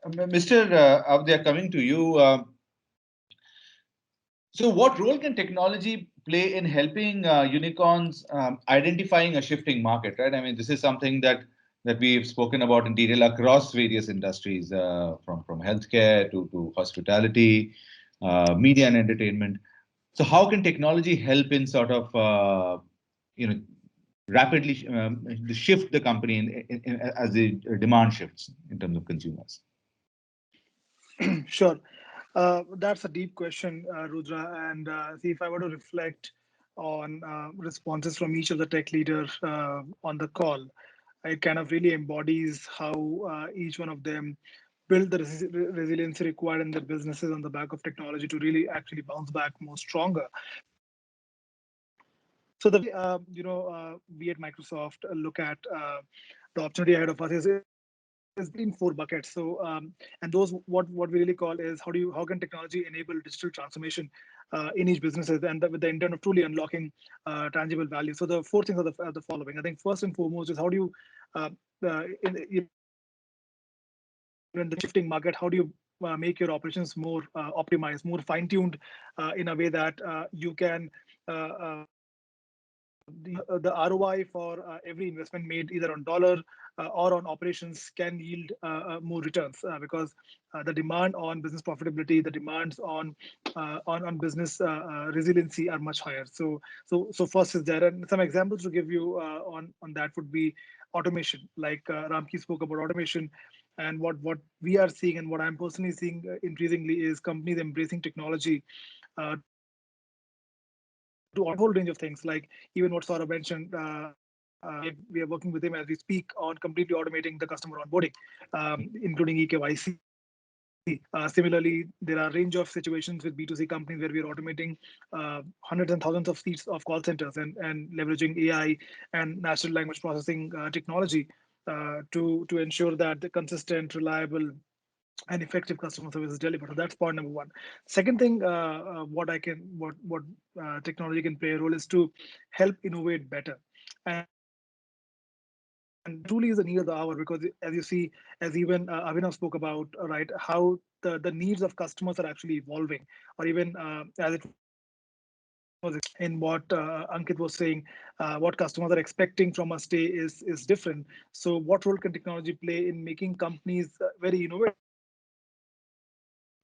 Mr. Avdya, coming to you. So, what role can technology play in helping unicorns identifying a shifting market? Right. I mean, this is something that we've spoken about in detail across various industries, from healthcare to hospitality, media and entertainment. So, how can technology help in sort of you know rapidly shift the company as the demand shifts in terms of consumers? Sure. That's a deep question, Rudra. And see, if I were to reflect on responses from each of the tech leaders on the call, it kind of really embodies how each one of them build the resiliency required in their businesses on the back of technology to really actually bounce back more stronger. So the way we at Microsoft look at the opportunity ahead of us is in four buckets. So and those what we really call is how can technology enable digital transformation in each businesses and with the intent of truly unlocking tangible value. So the four things are the following. I think first and foremost is how do you in the shifting market, how do you make your operations more optimized, more fine-tuned in a way that you can the ROI for every investment made either on dollar or on operations can yield more returns because the demand on business profitability, the demands on business resiliency are much higher. So first is there, and some examples to give you on that would be automation, like Ramki spoke about automation. And what we are seeing and what I'm personally seeing increasingly is companies embracing technology to automate a whole range of things, like even what Saurabh mentioned. We are working with him as we speak on completely automating the customer onboarding, including eKYC. Similarly, there are a range of situations with B2C companies where we are automating hundreds and thousands of seats of call centers and leveraging AI and natural language processing technology to ensure that the consistent, reliable, and effective customer service is delivered. So that's point number one. Second thing, what technology can play a role is to help innovate better, and that truly is the need of the hour because as you see, as even Abhinav spoke about, right, how the needs of customers are actually evolving, or even as it was explained in what Ankit was saying, what customers are expecting from us today is different. So what role can technology play in making companies very innovative?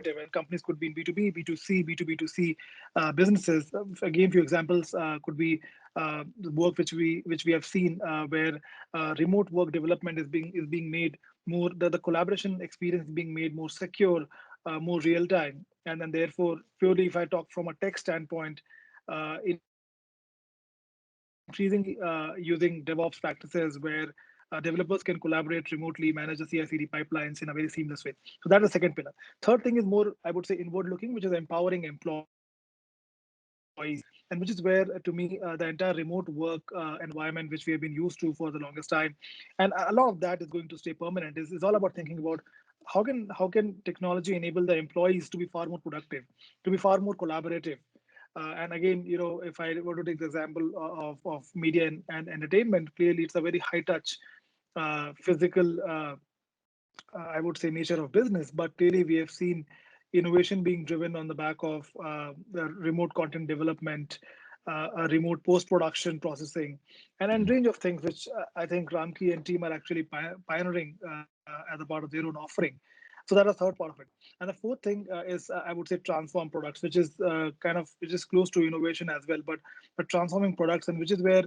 And companies could be in B2B, B2C, B2B2C businesses. Again, few examples could be the work which we have seen where remote work development is being made more, the collaboration experience is being made more secure, more real time, and then therefore purely if I talk from a tech standpoint, increasingly using DevOps practices where developers can collaborate remotely, manage the CI/CD pipelines in a very seamless way. So that's the second pillar. Third thing is more, I would say, inward looking, which is empowering employees, and which is where, to me, the entire remote work environment which we have been used to for the longest time, and a lot of that is going to stay permanent. Is all about thinking about how can technology enable the employees to be far more productive, to be far more collaborative. And again, if I were to take the example of media and entertainment, clearly it's a very high touch, physical, I would say, nature of business. But clearly, we have seen innovation being driven on the back of the remote content development, remote post-production processing, and range of things, which I think Ramki and team are actually pioneering as a part of their own offering. So that's a third part of it. And the fourth thing is, I would say, transform products, which is which is close to innovation as well, but transforming products, and which is where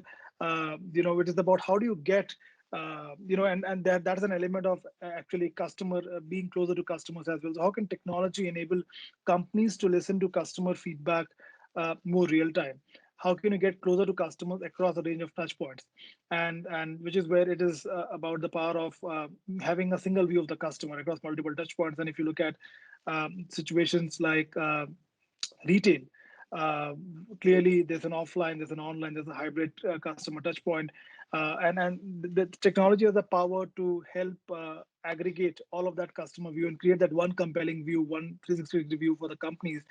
which is about how do you get and that's an element of actually customer being closer to customers as well. So how can technology enable companies to listen to customer feedback more real time? How can you get closer to customers across a range of touch points? And which is where it is about the power of having a single view of the customer across multiple touch points. And if you look at situations like retail, uh, clearly there's an offline, there's an online, there's a hybrid customer touch point, and the technology has the power to help aggregate all of that customer view and create that one compelling view, one 360 view for the companies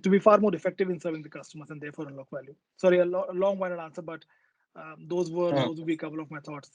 to be far more effective in serving the customers and therefore unlock value. Sorry, a long-winded answer, but those would be a couple of my thoughts.